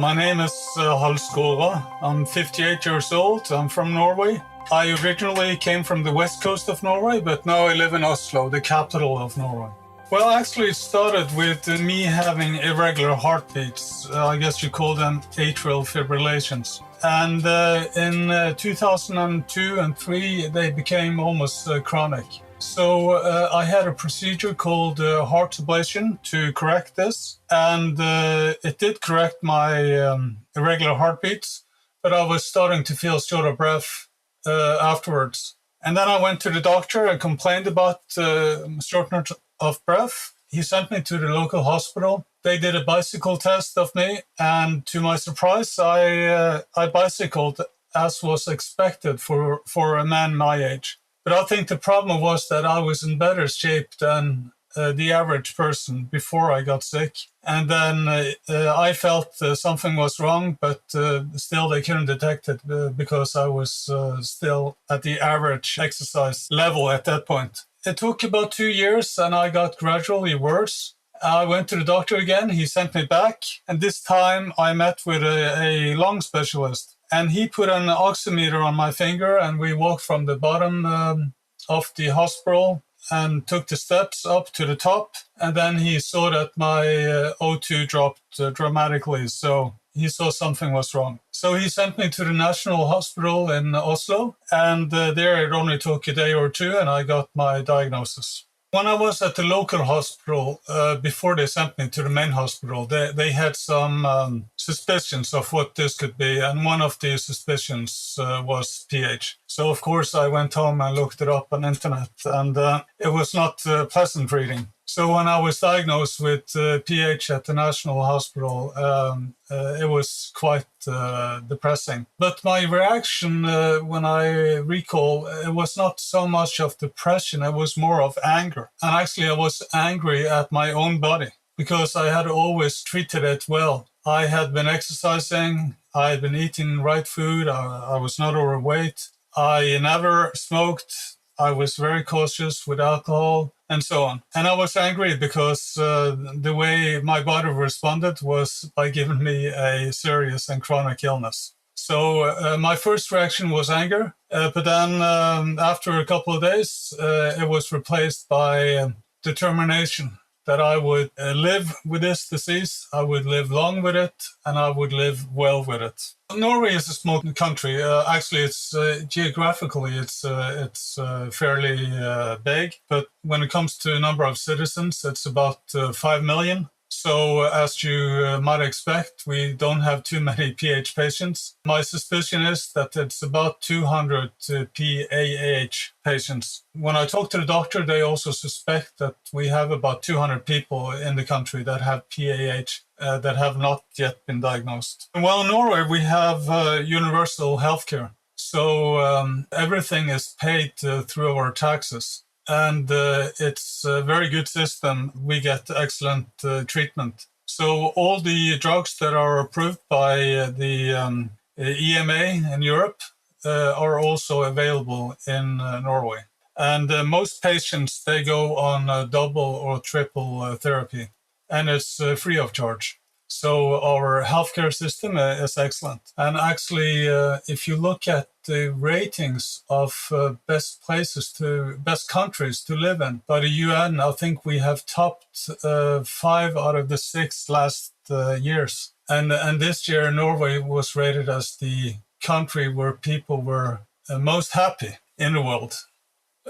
My name is Skåra. I'm 58 years old. I'm from Norway. I originally came from the west coast of Norway, but now I live in Oslo, the capital of Norway. Well, actually, it started with me having irregular heartbeats. I guess you call them atrial fibrillations. And in 2002 and 3, they became almost chronic. So I had a procedure called heart ablation to correct this. And it did correct my irregular heartbeats, but I was starting to feel short of breath afterwards. And then I went to the doctor and complained about shortness of breath. He sent me to the local hospital. They did a bicycle test of me, and to my surprise, I bicycled as was expected for a man my age. But I think the problem was that I was in better shape than the average person before I got sick. And then I felt something was wrong, but still they couldn't detect it because I was still at the average exercise level at that point. It took about 2 years and I got gradually worse. I went to the doctor again. He sent me back. And this time I met with a lung specialist. And he put an oximeter on my finger and we walked from the bottom of the hospital and took the steps up to the top. And then he saw that my O2 dropped dramatically. So he saw something was wrong. So he sent me to the National Hospital in Oslo. And there it only took a day or two and I got my diagnosis. When I was at the local hospital, before they sent me to the main hospital, they had some suspicions of what this could be. And one of the suspicions was PH. So, of course, I went home and looked it up on internet, and it was not pleasant reading. So when I was diagnosed with PH at the National Hospital, it was quite depressing. But my reaction, when I recall, it was not so much of depression, it was more of anger. And actually, I was angry at my own body because I had always treated it well. I had been exercising, I had been eating right food, I was not overweight, I never smoked, I was very cautious with alcohol, and so on. And I was angry because the way my body responded was by giving me a serious and chronic illness. So my first reaction was anger, but then after a couple of days, it was replaced by determination that I would live with this disease, I would live long with it, and I would live well with it. Norway is a small country. Actually, it's geographically, it's fairly big, but when it comes to number of citizens, it's about 5 million. So as you might expect, we don't have too many PH patients. My suspicion is that it's about 200 PAH patients. When I talk to the doctor, they also suspect that we have about 200 people in the country that have PAH that have not yet been diagnosed. Well, in Norway, we have universal healthcare. So everything is paid through our taxes. And it's a very good system. We get excellent treatment. So all the drugs that are approved by the EMA in Europe are also available in Norway. And most patients, they go on double or triple therapy, and it's free of charge. So our healthcare system is excellent. And actually, if you look at the ratings of best countries to live in by the UN, I think we have topped 5 out of the 6 last years. And this year, Norway was rated as the country where people were most happy in the world.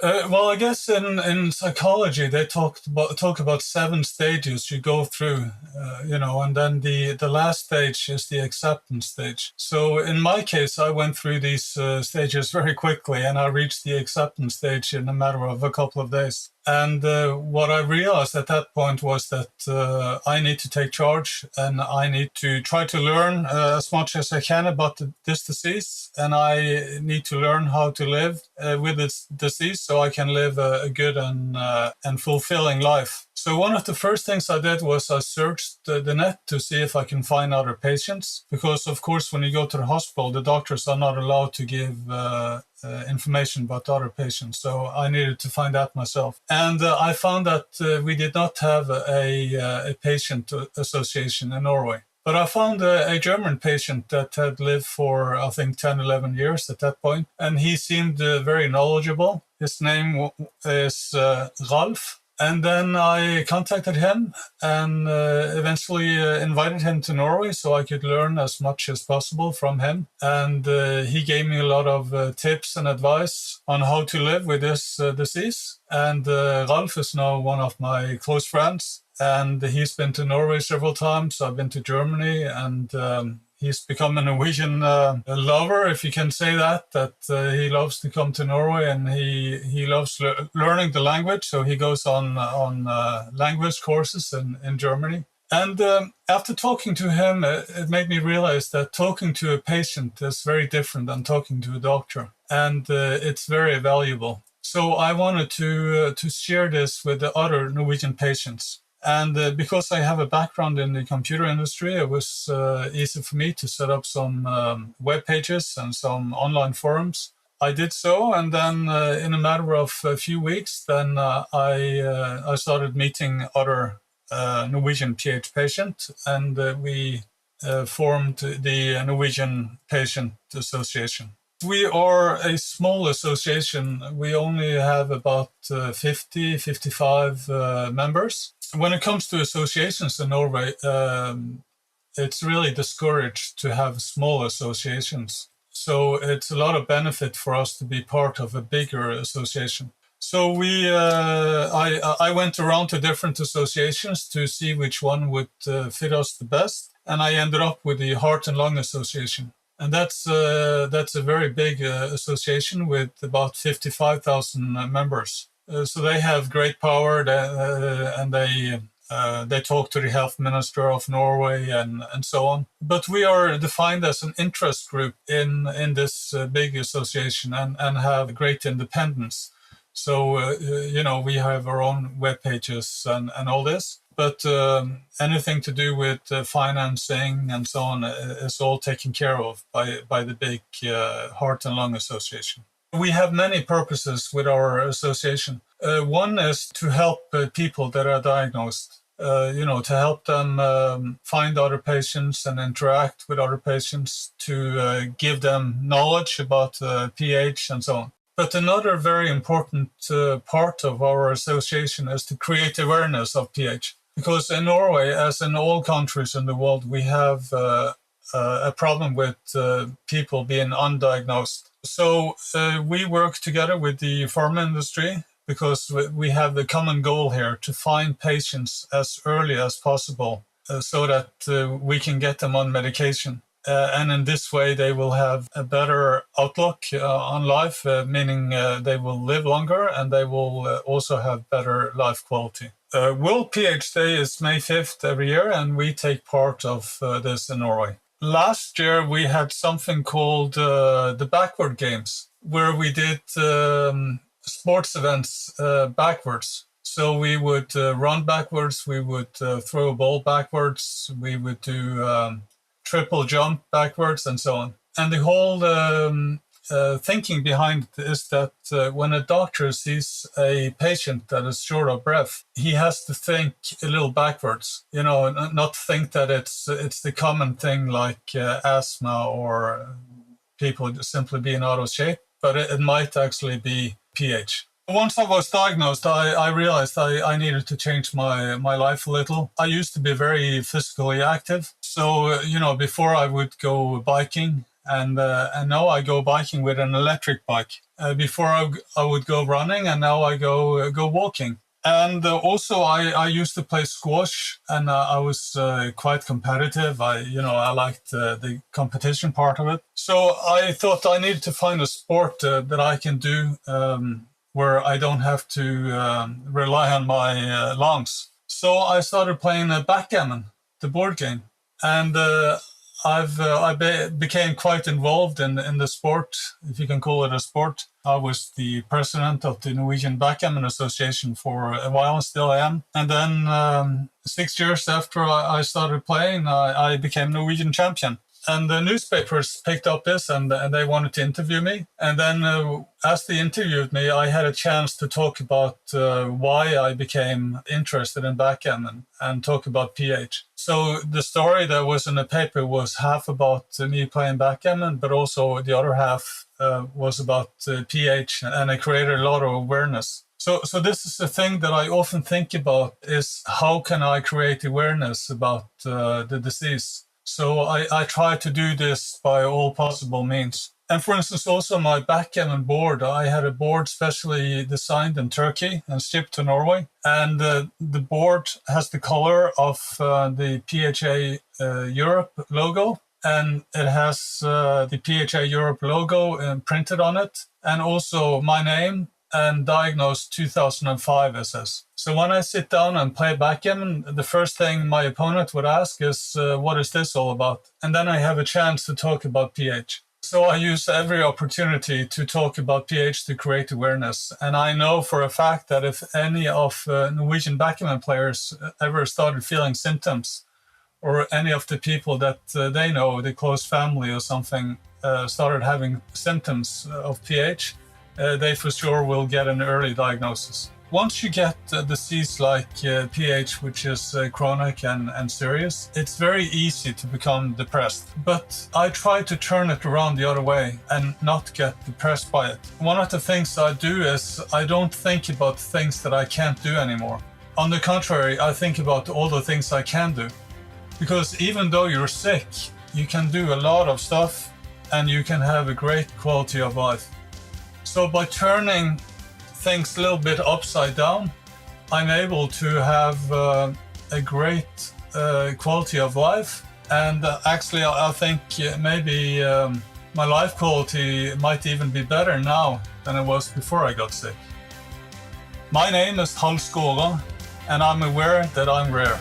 Well, I guess in psychology, they talk about 7 stages you go through, and then the last stage is the acceptance stage. So in my case, I went through these stages very quickly and I reached the acceptance stage in a matter of a couple of days. And what I realized at that point was that I need to take charge and I need to try to learn as much as I can about this disease. And I need to learn how to live with this disease so I can live a good and fulfilling life. So one of the first things I did was I searched the net to see if I can find other patients. Because, of course, when you go to the hospital, the doctors are not allowed to give information about other patients. So I needed to find that myself. And I found that we did not have a patient association in Norway. But I found a German patient that had lived for, I think, 10, 11 years at that point, and he seemed very knowledgeable. His name is Ralf. And then I contacted him and eventually invited him to Norway so I could learn as much as possible from him. And he gave me a lot of tips and advice on how to live with this disease. And Ralf is now one of my close friends. And he's been to Norway several times. I've been to Germany, and he's become a Norwegian lover, if you can say that he loves to come to Norway, and he loves learning the language. So he goes on language courses in Germany. And after talking to him, it made me realize that talking to a patient is very different than talking to a doctor. And it's very valuable. So I wanted to share this with the other Norwegian patients. And because I have a background in the computer industry, it was easy for me to set up some web pages and some online forums. I did so, and then in a matter of a few weeks, then I started meeting other Norwegian PH patients, and we formed the Norwegian Patient Association. We are a small association. We only have about 50, 55 members. When it comes to associations in Norway, it's really discouraged to have small associations. So it's a lot of benefit for us to be part of a bigger association. So I went around to different associations to see which one would fit us the best, and I ended up with the Heart and Lung Association. And that's a very big association with about 55,000 members. So they have great power, and they talk to the health minister of Norway and so on. But we are defined as an interest group in this big association and have great independence. So, we have our own web pages and all this. But anything to do with financing and so on is all taken care of by the big Heart and Lung Association. We have many purposes with our association. One is to help people that are diagnosed, to help them find other patients and interact with other patients, to give them knowledge about PH and so on. But another very important part of our association is to create awareness of PH. Because in Norway, as in all countries in the world, we have a problem with people being undiagnosed. So we work together with the pharma industry because we have the common goal here to find patients as early as possible so that we can get them on medication. And in this way, they will have a better outlook on life, meaning they will live longer and they will also have better life quality. World PH Day is May 5th every year, and we take part of this in Norway. Last year, we had something called the Backward Games, where we did sports events backwards. So we would run backwards, we would throw a ball backwards, we would do triple jump backwards, and so on. And the whole thinking behind it is that when a doctor sees a patient that is short of breath, he has to think a little backwards, not think that it's the common thing like asthma or people simply being out of shape, but it might actually be PH. Once I was diagnosed, I realized I needed to change my life a little. I used to be very physically active. So, before I would go biking, and now I go biking with an electric bike. Before I would go running, and now I go walking. And also I used to play squash, and I was quite competitive. I liked the competition part of it. So I thought I needed to find a sport that I can do where I don't have to rely on my lungs. So I started playing backgammon, the board game. And I became quite involved in the sport, if you can call it a sport. I was the president of the Norwegian Backgammon Association for a while, and still am. And then 6 years after I started playing, I became Norwegian champion. And the newspapers picked up this and they wanted to interview me. And then as they interviewed me, I had a chance to talk about why I became interested in backgammon and talk about pH. So the story that was in the paper was half about me playing backgammon, but also the other half was about pH, and it created a lot of awareness. So this is the thing that I often think about, is how can I create awareness about the disease? So I try to do this by all possible means. And for instance, also my backgammon board, I had a board specially designed in Turkey and shipped to Norway. And the board has the color of the PHA Europe logo. And it has the PHA Europe logo printed on it. And also my name and diagnosed 2005 SS. So when I sit down and play backgammon, the first thing my opponent would ask is, what is this all about? And then I have a chance to talk about pH. So I use every opportunity to talk about pH to create awareness. And I know for a fact that if any of Norwegian backgammon players ever started feeling symptoms, or any of the people that they know, the close family or something, started having symptoms of pH, they for sure will get an early diagnosis. Once you get a disease like PH, which is chronic and serious, it's very easy to become depressed. But I try to turn it around the other way and not get depressed by it. One of the things I do is I don't think about things that I can't do anymore. On the contrary, I think about all the things I can do. Because even though you're sick, you can do a lot of stuff and you can have a great quality of life. So by turning things a little bit upside down, I'm able to have a great quality of life. And actually, I think maybe my life quality might even be better now than it was before I got sick. My name is Skåra, and I'm aware that I'm rare.